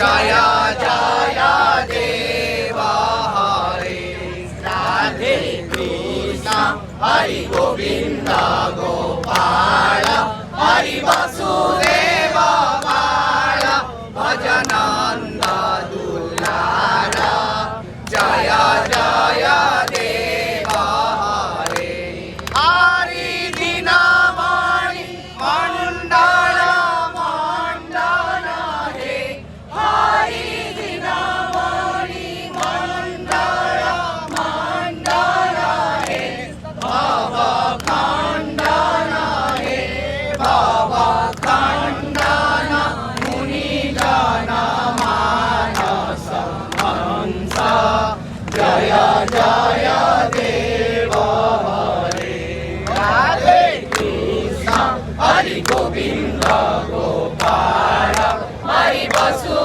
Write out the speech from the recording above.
जय जय देवा हरे राधे कृष्ण हरि गोविंद गोपाल हरि वसुदेव बाल भजनंद दुलार जय जय देवा हरे हरि दीनमणि मंडल मंडन हे हरि दीनमणि मंडल मंडन हे भव खंडन हे भव खंडन मुनि जन मानस हंस जय जय देव हरे राधे कृष्ण हरि गोविंद गोपाल हरि वसु